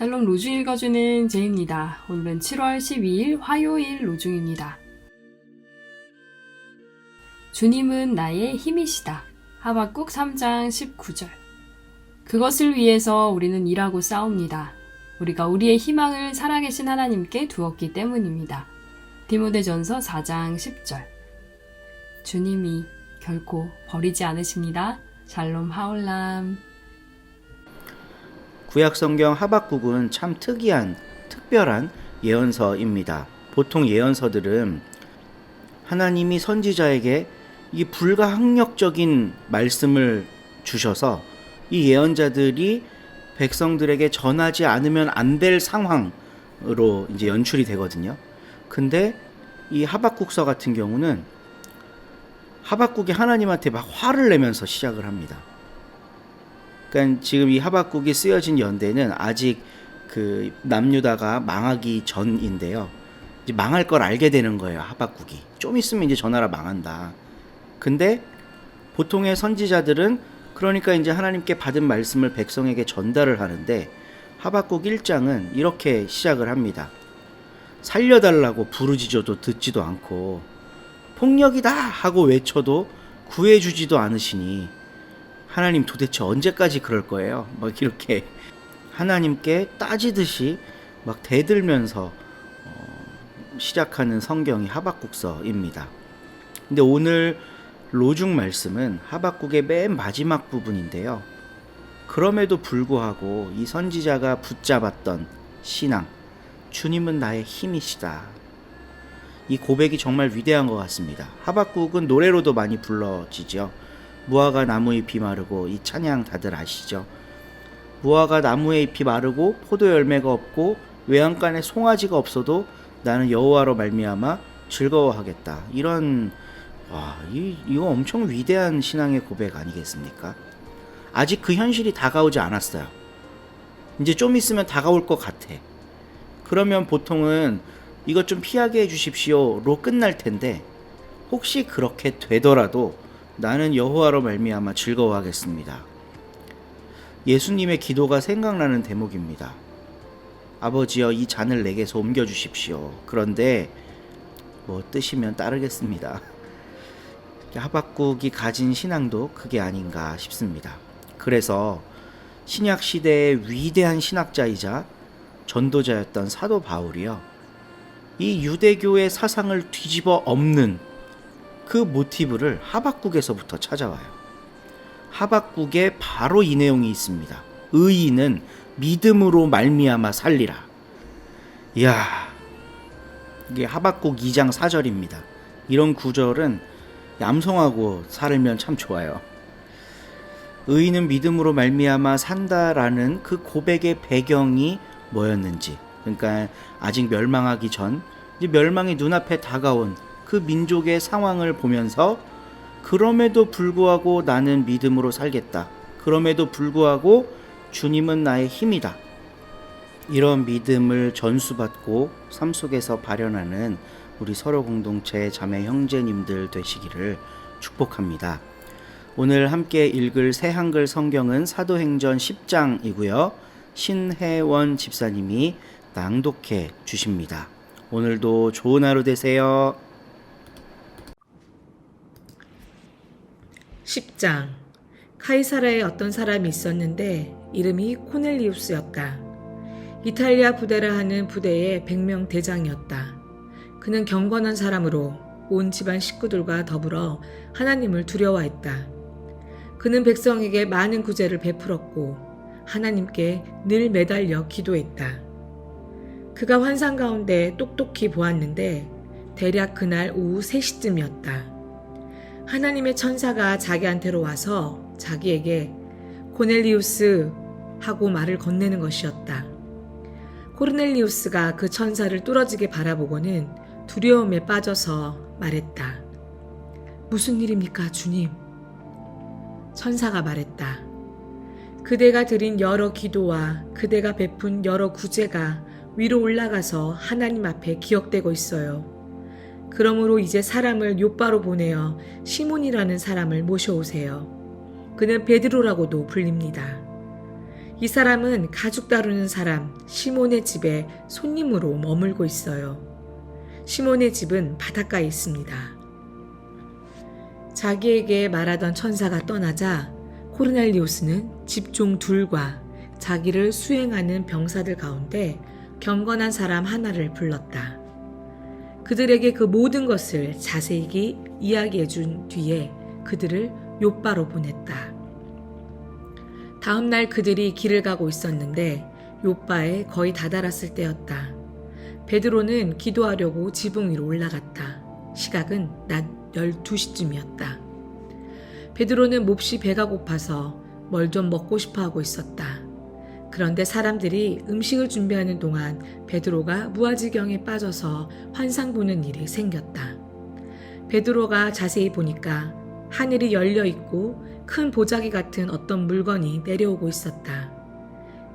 샬롬 로중 읽어주는 제입니다. 오늘은 7월 12일 화요일 로중입니다. 주님은 나의 힘이시다. 하박국 3장 19절. 그것을 위해서 우리는 일하고 싸웁니다. 우리가 우리의 희망을 살아계신 하나님께 두었기 때문입니다. 디모데전서 4장 10절. 주님이 결코 버리지 않으십니다. 샬롬 하올람. 구약성경 하박국은 참 특별한 예언서입니다. 보통 예언서들은 하나님이 선지자에게 이 불가항력적인 말씀을 주셔서 이 예언자들이 백성들에게 전하지 않으면 안 될 상황으로 이제 연출이 되거든요. 근데 이 하박국서 같은 경우는 하박국이 하나님한테 막 화를 내면서 시작을 합니다. 그러니까 지금 이 하박국이 쓰여진 연대는 아직 그 남유다가 망하기 전인데요. 이제 망할 걸 알게 되는 거예요, 하박국이. 좀 있으면 이제 저 나라 망한다. 근데 보통의 선지자들은 그러니까 이제 하나님께 받은 말씀을 백성에게 전달을 하는데 하박국 1장은 이렇게 시작을 합니다. 살려달라고 부르짖어도 듣지도 않고 폭력이다 하고 외쳐도 구해주지도 않으시니 하나님 도대체 언제까지 그럴 거예요? 막 이렇게 하나님께 따지듯이 막 대들면서 시작하는 성경이 하박국서입니다. 근데 오늘 로중 말씀은 하박국의 맨 마지막 부분인데요. 그럼에도 불구하고 이 선지자가 붙잡았던 신앙, 주님은 나의 힘이시다. 이 고백이 정말 위대한 것 같습니다. 하박국은 노래로도 많이 불러지죠. 무화과 나무 잎이 마르고, 이 찬양 다들 아시죠? 무화과 나무의 잎이 마르고 포도 열매가 없고 외양간에 송아지가 없어도 나는 여호와로 말미암아 즐거워하겠다. 이런 이거 엄청 위대한 신앙의 고백 아니겠습니까? 아직 그 현실이 다가오지 않았어요. 이제 좀 있으면 다가올 것 같아. 그러면 보통은 이것 좀 피하게 해주십시오로 끝날 텐데 혹시 그렇게 되더라도 나는 여호와로 말미암아 즐거워하겠습니다. 예수님의 기도가 생각나는 대목입니다. 아버지여, 이 잔을 내게서 옮겨주십시오. 그런데 뭐 뜻이면 따르겠습니다. 하박국이 가진 신앙도 그게 아닌가 싶습니다. 그래서 신약 시대의 위대한 신학자이자 전도자였던 사도 바울이요, 이 유대교의 사상을 뒤집어 엎는 그 모티브를 하박국에서부터 찾아와요. 하박국에 바로 이 내용이 있습니다. 의인은 믿음으로 말미암아 살리라. 이야, 이게 하박국 2장 4절입니다. 이런 구절은 얌송하고 살면 참 좋아요. 의인은 믿음으로 말미암아 산다라는 그 고백의 배경이 뭐였는지, 그러니까 아직 멸망하기 전, 이제 멸망이 눈앞에 다가온 그 민족의 상황을 보면서 그럼에도 불구하고 나는 믿음으로 살겠다. 그럼에도 불구하고 주님은 나의 힘이다. 이런 믿음을 전수받고 삶 속에서 발현하는 우리 서로 공동체 자매 형제님들 되시기를 축복합니다. 오늘 함께 읽을 새 한글 성경은 사도행전 10장이고요. 신혜원 집사님이 낭독해 주십니다. 오늘도 좋은 하루 되세요. 10장. 카이사라에 어떤 사람이 있었는데 이름이 코넬리우스였다. 이탈리아 부대라 하는 부대의 100명 대장이었다. 그는 경건한 사람으로 온 집안 식구들과 더불어 하나님을 두려워했다. 그는 백성에게 많은 구제를 베풀었고 하나님께 늘 매달려 기도했다. 그가 환상 가운데 똑똑히 보았는데 대략 그날 오후 3시쯤이었다. 하나님의 천사가 자기한테로 와서 자기에게 코넬리우스 하고 말을 건네는 것이었다. 코넬리우스가 그 천사를 뚫어지게 바라보고는 두려움에 빠져서 말했다. 무슨 일입니까, 주님? 천사가 말했다. 그대가 드린 여러 기도와 그대가 베푼 여러 구제가 위로 올라가서 하나님 앞에 기억되고 있어요. 그러므로 이제 사람을 요바로 보내어 시몬이라는 사람을 모셔오세요. 그는 베드로라고도 불립니다. 이 사람은 가죽 다루는 사람 시몬의 집에 손님으로 머물고 있어요. 시몬의 집은 바닷가에 있습니다. 자기에게 말하던 천사가 떠나자 코르넬리우스는 집종 둘과 자기를 수행하는 병사들 가운데 경건한 사람 하나를 불렀다. 그들에게 그 모든 것을 자세히 이야기해 준 뒤에 그들을 욥바로 보냈다. 다음 날 그들이 길을 가고 있었는데 욥바에 거의 다다랐을 때였다. 베드로는 기도하려고 지붕 위로 올라갔다. 시각은 낮 12시쯤이었다. 베드로는 몹시 배가 고파서 뭘 좀 먹고 싶어 하고 있었다. 그런데 사람들이 음식을 준비하는 동안 베드로가 무아지경에 빠져서 환상 보는 일이 생겼다. 베드로가 자세히 보니까 하늘이 열려 있고 큰 보자기 같은 어떤 물건이 내려오고 있었다.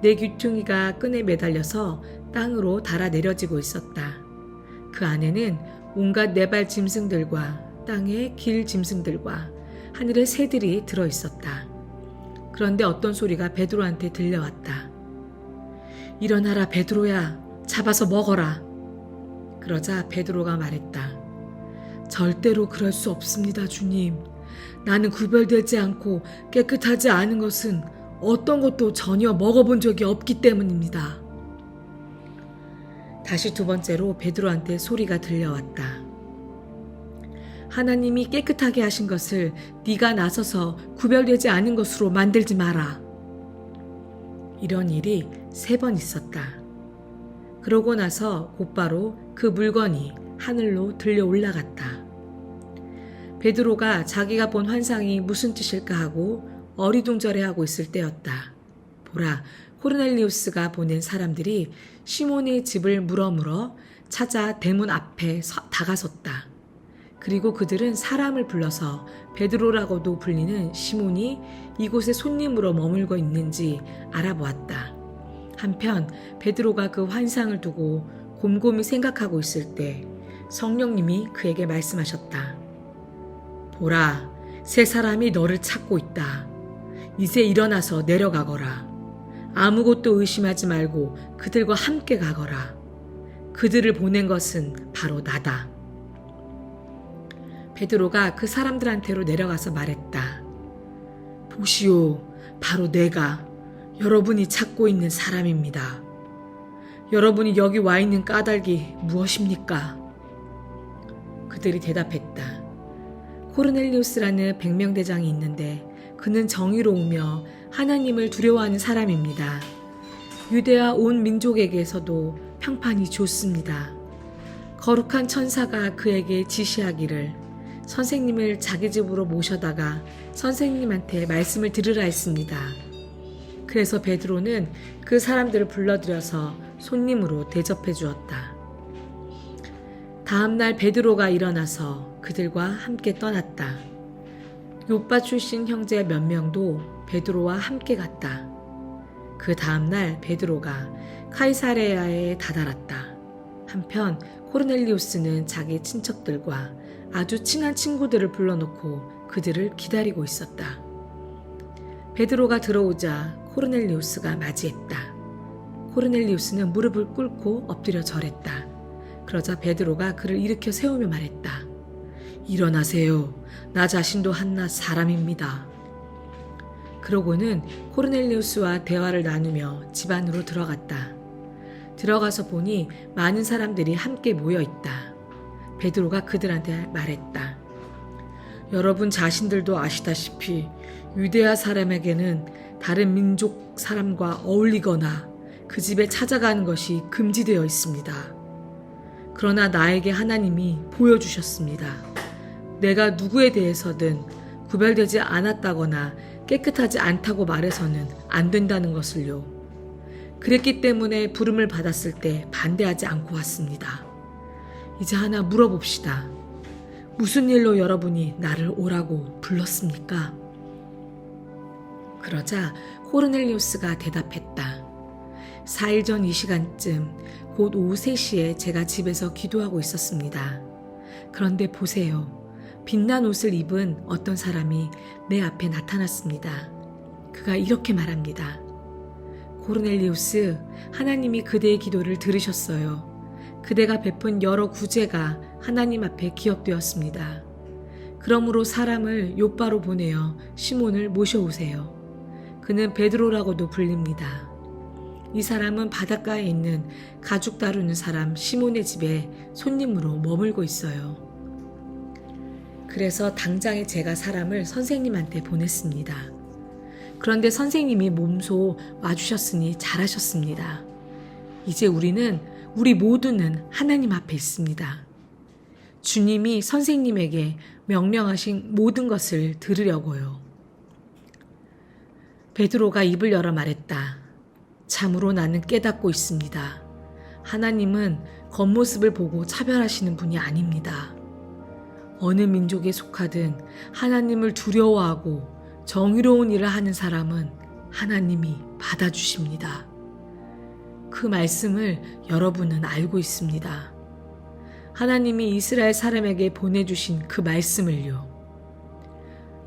네 귀퉁이가 끈에 매달려서 땅으로 달아 내려지고 있었다. 그 안에는 온갖 네발 짐승들과 땅의 길 짐승들과 하늘의 새들이 들어 있었다. 그런데 어떤 소리가 베드로한테 들려왔다. 일어나라 베드로야, 잡아서 먹어라. 그러자 베드로가 말했다. 절대로 그럴 수 없습니다, 주님. 나는 구별되지 않고 깨끗하지 않은 것은 어떤 것도 전혀 먹어본 적이 없기 때문입니다. 다시 두 번째로 베드로한테 소리가 들려왔다. 하나님이 깨끗하게 하신 것을 네가 나서서 구별되지 않은 것으로 만들지 마라. 이런 일이 3번 있었다. 그러고 나서 곧바로 그 물건이 하늘로 들려 올라갔다. 베드로가 자기가 본 환상이 무슨 뜻일까 하고 어리둥절해하고 있을 때였다. 보라, 코르넬리우스가 보낸 사람들이 시몬의 집을 물어물어 찾아 대문 앞에 다가섰다. 그리고 그들은 사람을 불러서 베드로라고도 불리는 시몬이 이곳에 손님으로 머물고 있는지 알아보았다. 한편 베드로가 그 환상을 두고 곰곰이 생각하고 있을 때 성령님이 그에게 말씀하셨다. 보라, 3사람이 너를 찾고 있다. 이제 일어나서 내려가거라. 아무것도 의심하지 말고 그들과 함께 가거라. 그들을 보낸 것은 바로 나다. 베드로가 그 사람들한테로 내려가서 말했다. 보시오, 바로 내가 여러분이 찾고 있는 사람입니다. 여러분이 여기 와 있는 까닭이 무엇입니까? 그들이 대답했다. 코르넬리우스라는 백명대장이 있는데 그는 정의로우며 하나님을 두려워하는 사람입니다. 유대와 온 민족에게서도 평판이 좋습니다. 거룩한 천사가 그에게 지시하기를 선생님을 자기 집으로 모셔다가 선생님한테 말씀을 들으라 했습니다. 그래서 베드로는 그 사람들을 불러들여서 손님으로 대접해 주었다. 다음 날 베드로가 일어나서 그들과 함께 떠났다. 욥바 출신 형제 몇 명도 베드로와 함께 갔다. 그 다음 날 베드로가 카이사레아에 다다랐다. 한편 코르넬리우스는 자기 친척들과 아주 친한 친구들을 불러놓고 그들을 기다리고 있었다. 베드로가 들어오자 코르넬리우스가 맞이했다. 코르넬리우스는 무릎을 꿇고 엎드려 절했다. 그러자 베드로가 그를 일으켜 세우며 말했다. 일어나세요. 나 자신도 한낱 사람입니다. 그러고는 코르넬리우스와 대화를 나누며 집 안으로 들어갔다. 들어가서 보니 많은 사람들이 함께 모여 있다. 베드로가 그들한테 말했다. 여러분 자신들도 아시다시피 유대아 사람에게는 다른 민족 사람과 어울리거나 그 집에 찾아가는 것이 금지되어 있습니다. 그러나 나에게 하나님이 보여주셨습니다. 내가 누구에 대해서든 구별되지 않았다거나 깨끗하지 않다고 말해서는 안 된다는 것을요. 그랬기 때문에 부름을 받았을 때 반대하지 않고 왔습니다. 이제 하나 물어봅시다. 무슨 일로 여러분이 나를 오라고 불렀습니까? 그러자 코르넬리우스가 대답했다. 4일 전 이 시간쯤 곧 오후 3시에 제가 집에서 기도하고 있었습니다. 그런데 보세요. 빛난 옷을 입은 어떤 사람이 내 앞에 나타났습니다. 그가 이렇게 말합니다. 고르넬리우스, 하나님이 그대의 기도를 들으셨어요. 그대가 베푼 여러 구제가 하나님 앞에 기억되었습니다. 그러므로 사람을 요바로 보내어 시몬을 모셔오세요. 그는 베드로라고도 불립니다. 이 사람은 바닷가에 있는 가죽 다루는 사람 시몬의 집에 손님으로 머물고 있어요. 그래서 당장에 제가 사람을 선생님한테 보냈습니다. 그런데 선생님이 몸소 와주셨으니 잘하셨습니다. 이제 우리 모두는 하나님 앞에 있습니다. 주님이 선생님에게 명령하신 모든 것을 들으려고요. 베드로가 입을 열어 말했다. 참으로 나는 깨닫고 있습니다. 하나님은 겉모습을 보고 차별하시는 분이 아닙니다. 어느 민족에 속하든 하나님을 두려워하고 정의로운 일을 하는 사람은 하나님이 받아주십니다. 그 말씀을 여러분은 알고 있습니다. 하나님이 이스라엘 사람에게 보내주신 그 말씀을요.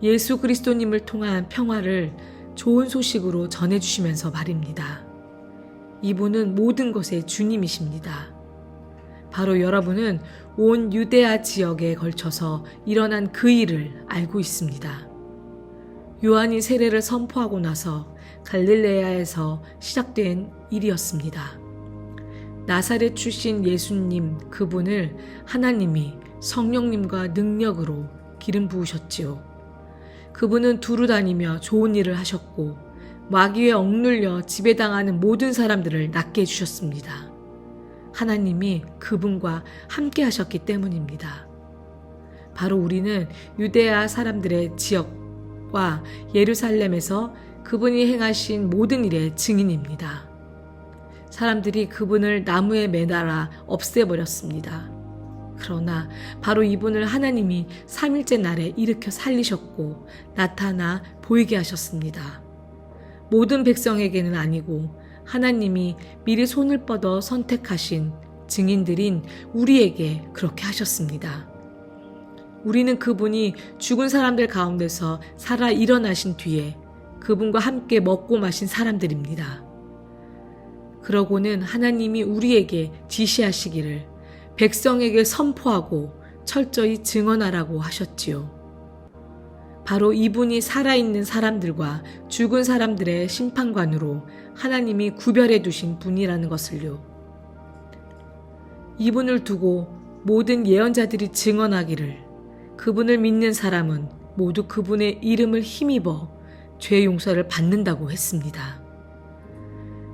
예수 그리스도님을 통한 평화를 좋은 소식으로 전해주시면서 말입니다. 이분은 모든 것의 주님이십니다. 바로 여러분은 온 유대아 지역에 걸쳐서 일어난 그 일을 알고 있습니다. 요한이 세례를 선포하고 나서 갈릴레아에서 시작된 일이었습니다. 나사렛 출신 예수님 그분을 하나님이 성령님과 능력으로 기름 부으셨지요. 그분은 두루 다니며 좋은 일을 하셨고 마귀에 억눌려 지배당하는 모든 사람들을 낫게 해주셨습니다. 하나님이 그분과 함께 하셨기 때문입니다. 바로 우리는 유대아 사람들의 지역과 예루살렘에서 그분이 행하신 모든 일의 증인입니다. 사람들이 그분을 나무에 매달아 없애버렸습니다. 그러나 바로 이분을 하나님이 3일째 날에 일으켜 살리셨고 나타나 보이게 하셨습니다. 모든 백성에게는 아니고 하나님이 미리 손을 뻗어 선택하신 증인들인 우리에게 그렇게 하셨습니다. 우리는 그분이 죽은 사람들 가운데서 살아 일어나신 뒤에 그분과 함께 먹고 마신 사람들입니다. 그러고는 하나님이 우리에게 지시하시기를 백성에게 선포하고 철저히 증언하라고 하셨지요. 바로 이분이 살아있는 사람들과 죽은 사람들의 심판관으로 하나님이 구별해 두신 분이라는 것을요. 이분을 두고 모든 예언자들이 증언하기를 그분을 믿는 사람은 모두 그분의 이름을 힘입어 죄 용서를 받는다고 했습니다.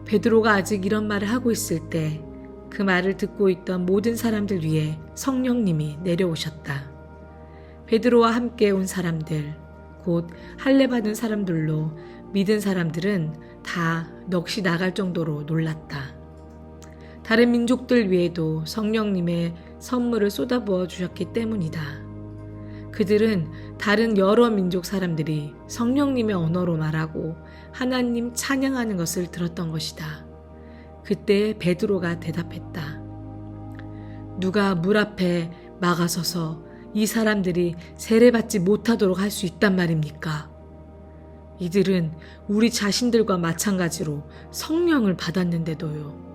베드로가 아직 이런 말을 하고 있을 때 그 말을 듣고 있던 모든 사람들 위에 성령님이 내려오셨다. 베드로와 함께 온 사람들, 곧 할례 받은 사람들로 믿은 사람들은 다 넋이 나갈 정도로 놀랐다. 다른 민족들 위에도 성령님의 선물을 쏟아부어 주셨기 때문이다. 그들은 다른 여러 민족 사람들이 성령님의 언어로 말하고 하나님 찬양하는 것을 들었던 것이다. 그때 베드로가 대답했다. 누가 물 앞에 막아서서 이 사람들이 세례받지 못하도록 할 수 있단 말입니까? 이들은 우리 자신들과 마찬가지로 성령을 받았는데도요.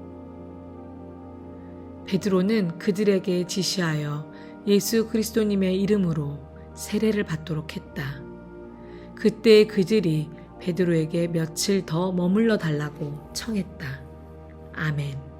베드로는 그들에게 지시하여 예수 그리스도님의 이름으로 세례를 받도록 했다. 그때 그들이 베드로에게 며칠 더 머물러 달라고 청했다. 아멘.